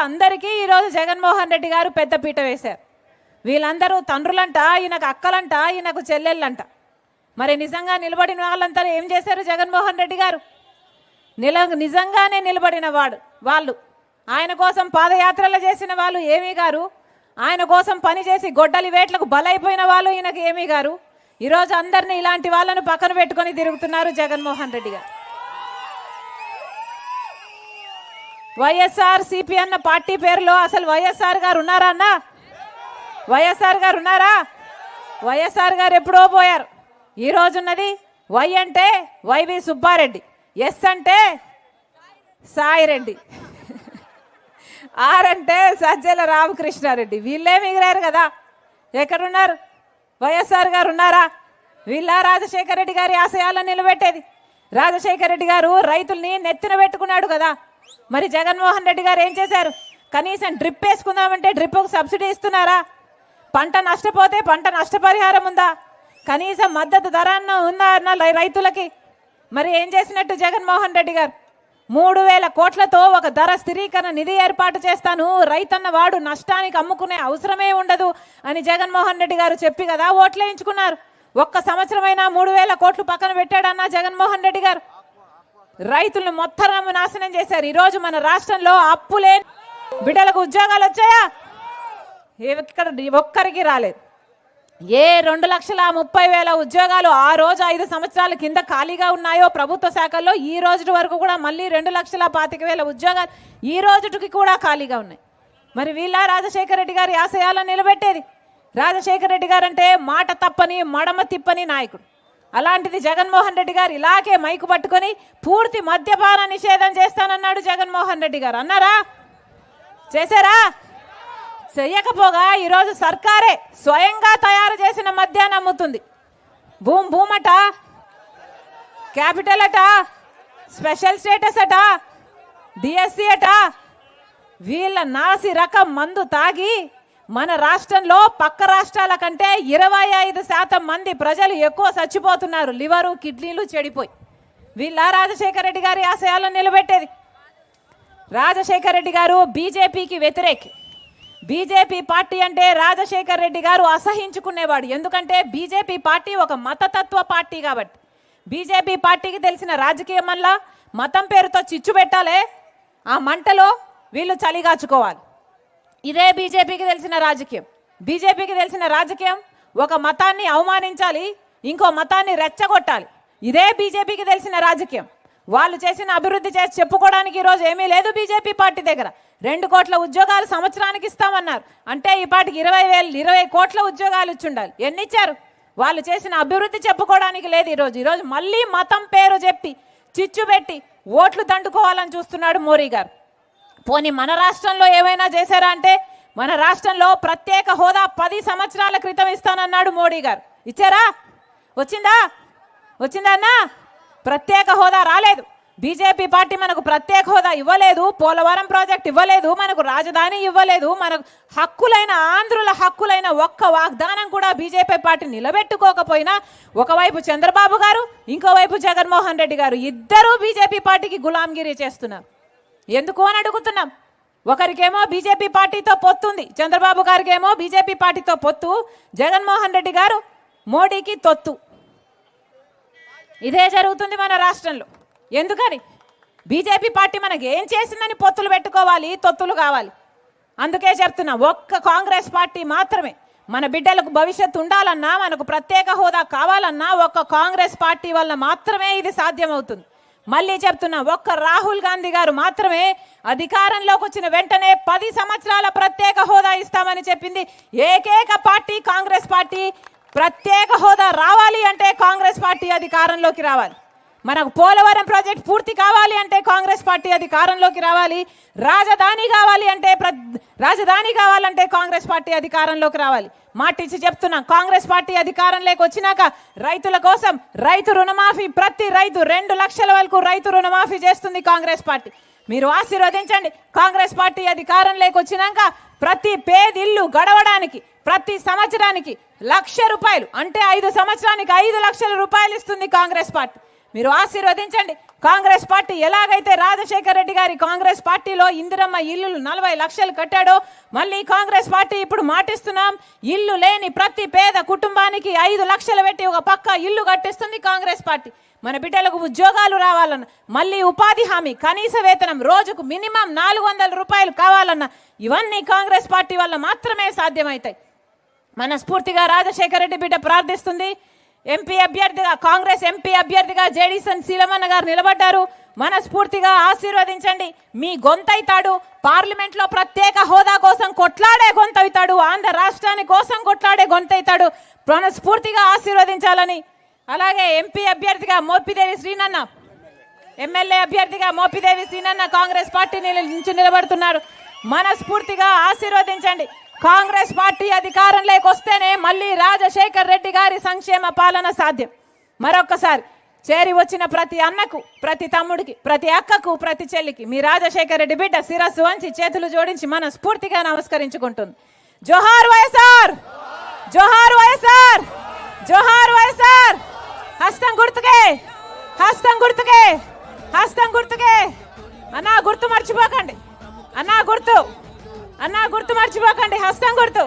వాళ్ళందరికీ ఈరోజు జగన్మోహన్ రెడ్డి గారు పెద్దపీట వేశారు. వీళ్ళందరూ తండ్రులంట, ఈయనకు అక్కలంట, ఈయనకు చెల్లెళ్ళంట. మరి నిజంగా నిలబడిన వాళ్ళంతా ఏం చేశారు? జగన్మోహన్ రెడ్డి గారు నిజంగానే నిలబడిన వాళ్ళు ఆయన కోసం పాదయాత్రలు చేసిన వాళ్ళు ఏమీ గారు, ఆయన కోసం పనిచేసి గొడ్డలి వేట్లకు బలైపోయిన వాళ్ళు ఈయనకు ఏమీ గారు. ఈరోజు అందరినీ ఇలాంటి వాళ్ళను పక్కన పెట్టుకొని తిరుగుతున్నారు జగన్మోహన్ రెడ్డి గారు. వైఎస్ఆర్ సిపి అన్న పార్టీ పేరులో అసలు వైఎస్ఆర్ గారు ఉన్నారా అన్న? వైఎస్ఆర్ గారు ఉన్నారా? వైఎస్ఆర్ గారు ఎప్పుడో పోయారు. ఈ రోజున్నది వై అంటే వైవి సుబ్బారెడ్డి, ఎస్ అంటే సాయిరెడ్డి, ఆర్ అంటే సజ్జల రామకృష్ణారెడ్డి. వీళ్ళే మిగిలారు కదా. ఎక్కడున్నారు? వైఎస్ఆర్ గారు ఉన్నారా? వీళ్ళ రాజశేఖర రెడ్డి గారి ఆశయాలను నిలబెట్టేది. రాజశేఖర రెడ్డి గారు రైతుల్ని నెత్తిన పెట్టుకున్నాడు కదా. మరి జగన్మోహన్ రెడ్డి గారు ఏం చేశారు? కనీసం డ్రిప్ వేసుకుందామంటే డ్రిప్కు సబ్సిడీ ఇస్తున్నారా? పంట నష్టపోతే పంట నష్టపరిహారం ఉందా? కనీసం మద్దతు ధర ఉందా అన్న రైతులకి? మరి ఏం చేసినట్టు జగన్మోహన్ రెడ్డి గారు? 3000 కోట్లతో ఒక ధర స్థిరీకరణ నిధి ఏర్పాటు చేస్తాను, రైతన్న వాడు నష్టానికి అమ్ముకునే అవసరమే ఉండదు అని జగన్మోహన్ రెడ్డి గారు చెప్పి కదా ఓట్లు వేయించుకున్నారు. ఒక్క సంవత్సరమైనా 3000 కోట్లు పక్కన పెట్టాడన్నా జగన్మోహన్ రెడ్డి గారు? రైతులను మొత్తం నాశనం చేశారు. ఈరోజు మన రాష్ట్రంలో అప్పులే, బిడ్డలకు ఉద్యోగాలు వచ్చాయా? ఇక్కడ ఒక్కరికి రాలేదు. ఏ 2,30,000 ఉద్యోగాలు ఆ రోజు 5 సంవత్సరాల కింద ఖాళీగా ఉన్నాయో ప్రభుత్వ శాఖల్లో, ఈ రోజు వరకు కూడా మళ్ళీ 2,25,000 ఉద్యోగాలు ఈ రోజుకి కూడా ఖాళీగా ఉన్నాయి. మరి వీళ్ళ రాజశేఖర రెడ్డి గారి ఆశయాలను నిలబెట్టేది? రాజశేఖర రెడ్డి గారు అంటే మాట తప్పని మడమ తిప్పని నాయకుడు. అలాంటిది జగన్మోహన్ రెడ్డి గారు ఇలాగే మైకు పట్టుకొని పూర్తి మద్యపాన నిషేధం చేస్తానన్నాడు జగన్మోహన్ రెడ్డి గారు. అన్నారా? చేశారా? చెయ్యకపోగా ఈరోజు సర్కారే స్వయంగా తయారు చేసిన మద్యాన్ని అమ్ముతుంది. భూమట, క్యాపిటల్ అట, స్పెషల్ స్టేటస్ అట, డిఎస్సి అట, వీళ్ళ నాసి రకం మందు తాగి మన రాష్ట్రంలో పక్క రాష్ట్రాల కంటే 25% మంది ప్రజలు ఎక్కువ చచ్చిపోతున్నారు. లివరు, కిడ్నీలు చెడిపోయి. వీళ్ళ రాజశేఖర రెడ్డి గారి ఆశయాలను నిలబెట్టేది? రాజశేఖర రెడ్డి గారు బీజేపీకి వ్యతిరేకి. బీజేపీ పార్టీ అంటే రాజశేఖర రెడ్డి గారు అసహించుకునేవాడు. ఎందుకంటే బీజేపీ పార్టీ ఒక మతతత్వ పార్టీ కాబట్టి. బీజేపీ పార్టీకి తెలిసిన రాజకీయం వల్ల మతం పేరుతో చిచ్చు పెట్టాలే, ఆ మంటలో వీళ్ళు చలిగాచుకోవాలి. ఇదే బీజేపీకి తెలిసిన రాజకీయం. బీజేపీకి తెలిసిన రాజకీయం ఒక మతాన్ని అవమానించాలి, ఇంకో మతాన్ని రెచ్చగొట్టాలి. ఇదే బీజేపీకి తెలిసిన రాజకీయం. వాళ్ళు చేసిన అభివృద్ధి చేసి చెప్పుకోవడానికి ఈరోజు ఏమీ లేదు బీజేపీ పార్టీ దగ్గర. 2 కోట్ల ఉద్యోగాలు సంవత్సరానికి ఇస్తామన్నారు. అంటే ఈ పాటికి 20 కోట్ల ఉద్యోగాలు ఇచ్చి ఉండాలి. ఎన్ని ఇచ్చారు? వాళ్ళు చేసిన అభివృద్ధి చెప్పుకోవడానికి లేదు. ఈరోజు మళ్ళీ మతం పేరు చెప్పి చిచ్చు పెట్టి ఓట్లు దండుకోవాలని చూస్తున్నాడు మోడీ గారు. పోనీ మన రాష్ట్రంలో ఏమైనా చేశారా అంటే, మన రాష్ట్రంలో ప్రత్యేక హోదా 10 సంవత్సరాల క్రితం ఇస్తానన్నాడు మోడీ గారు. ఇచ్చారా? వచ్చిందా అన్నా? ప్రత్యేక హోదా రాలేదు. బీజేపీ పార్టీ మనకు ప్రత్యేక హోదా ఇవ్వలేదు, పోలవరం ప్రాజెక్ట్ ఇవ్వలేదు, మనకు రాజధాని ఇవ్వలేదు, మనకు హక్కులైన ఆంధ్రుల హక్కులైన ఒక్క వాగ్దానం కూడా బీజేపీ పార్టీ నిలబెట్టుకోకపోయినా ఒకవైపు చంద్రబాబు గారు, ఇంకోవైపు జగన్మోహన్ రెడ్డి గారు ఇద్దరూ బీజేపీ పార్టీకి గులాంగిరి చేస్తున్నారు. ఎందుకు అని అడుగుతున్నాం. ఒకరికేమో బీజేపీ పార్టీతో పొత్తుంది, చంద్రబాబు గారికి ఏమో బీజేపీ పార్టీతో పొత్తు, జగన్మోహన్ రెడ్డి గారు మోడీకి తొత్తు. ఇదే జరుగుతుంది మన రాష్ట్రంలో. ఎందుకని? బీజేపీ పార్టీ మనకి ఏం చేసిందని పొత్తులు పెట్టుకోవాలి, తొత్తులు కావాలి. అందుకే చెప్తున్నా, ఒక్క కాంగ్రెస్ పార్టీ మాత్రమే మన బిడ్డలకు భవిష్యత్తు ఉండాలన్నా, మనకు ప్రత్యేక హోదా కావాలన్నా ఒక్క కాంగ్రెస్ పార్టీ వల్ల మాత్రమే ఇది సాధ్యమవుతుంది. మళ్ళీ చెప్తున్నా, ఒక్క రాహుల్ గాంధీ గారు మాత్రమే అధికారంలోకి వచ్చిన వెంటనే 10 సంవత్సరాల ప్రత్యేక హోదా ఇస్తామని చెప్పింది ఏకైక పార్టీ కాంగ్రెస్ పార్టీ. ప్రత్యేక హోదా రావాలి అంటే కాంగ్రెస్ పార్టీ అధికారంలోకి రావాలి. మనకు పోలవరం ప్రాజెక్ట్ పూర్తి కావాలి అంటే కాంగ్రెస్ పార్టీ అధికారంలోకి రావాలి. రాజధాని కావాలంటే కాంగ్రెస్ పార్టీ అధికారంలోకి రావాలి. మాటిచ్చి చెప్తున్నాం, కాంగ్రెస్ పార్టీ అధికారంలోకి వచ్చినాక రైతుల కోసం రైతు రుణమాఫీ, ప్రతి రైతు 2 లక్షల వరకు రైతు రుణమాఫీ చేస్తుంది కాంగ్రెస్ పార్టీ. మీరు ఆశీర్వదించండి. కాంగ్రెస్ పార్టీ అధికారంలోకి వచ్చినాక ప్రతి పేదిల్లు గడవడానికి ప్రతి సంవత్సరానికి 1,00,000 రూపాయలు, అంటే 5 సంవత్సరానికి 5 లక్షల రూపాయలు ఇస్తుంది కాంగ్రెస్ పార్టీ. మీరు ఆశీర్వదించండి. కాంగ్రెస్ పార్టీ ఎలాగైతే రాజశేఖర రెడ్డి గారి కాంగ్రెస్ పార్టీలో ఇందిరమ్మ ఇల్లులు 40 లక్షలు కట్టాడో, మళ్ళీ కాంగ్రెస్ పార్టీ ఇప్పుడు మాటిస్తున్నాం, ఇల్లు లేని ప్రతి పేద కుటుంబానికి 5 లక్షలు పెట్టి ఒక పక్క ఇల్లు కట్టిస్తుంది కాంగ్రెస్ పార్టీ. మన బిడ్డలకు ఉద్యోగాలు రావాలన్న, మళ్ళీ ఉపాధి హామీ, కనీస వేతనం రోజుకు మినిమం 400 రూపాయలు కావాలన్న, ఇవన్నీ కాంగ్రెస్ పార్టీ వల్ల మాత్రమే సాధ్యమవుతాయి. మనస్ఫూర్తిగా రాజశేఖర రెడ్డి బిడ్డ ప్రార్థిస్తుంది. ఎంపీ అభ్యర్థిగా, కాంగ్రెస్ ఎంపీ అభ్యర్థిగా జేడీసన్ శీలమన్న గారు నిలబడ్డారు. మనస్ఫూర్తిగా ఆశీర్వదించండి. మీ గొంతైతాడు. పార్లమెంట్ లో ప్రత్యేక హోదా కోసం కొట్లాడే గొంతైతాడు. ఆంధ్ర రాష్ట్రాని కోసం కొట్లాడే గొంతైతాడు. మనస్ఫూర్తిగా ఆశీర్వదించాలని, అలాగే ఎంపీ అభ్యర్థిగా మోపిదేవి శ్రీనన్న, ఎమ్మెల్యే అభ్యర్థిగా మోపిదేవి శ్రీనన్న కాంగ్రెస్ పార్టీ నుంచి నిలబడుతున్నారు. మనస్ఫూర్తిగా ఆశీర్వదించండి. కాంగ్రెస్ పార్టీ అధికారంలోకి వస్తేనే మళ్ళీ రాజశేఖర్ రెడ్డి గారి సంక్షేమ పాలన సాధ్యం. మరొక్కసారి చేరి వచ్చిన ప్రతి అన్నకు, ప్రతి తమ్ముడికి, ప్రతి అక్కకు, ప్రతి చెల్లికి మీ రాజశేఖర్ రెడ్డి బిడ్డ శిరస్సు వంచి చేతులు జోడించి మనస్ఫూర్తిగా నమస్కరించుకుంటుంది. జోహార్ వైఎస్ఆర్, జోహార్ వైఎస్ఆర్, జోహార్ వైఎస్ఆర్. హస్తం గుర్తుకే, హస్తం గుర్తుకే, హస్తం గుర్తుకే. అన్నా గుర్తు మర్చిపోకండి, అన్నా గుర్తు, అన్నా గుర్తు మర్చిపోకండి, హస్తం గుర్తు.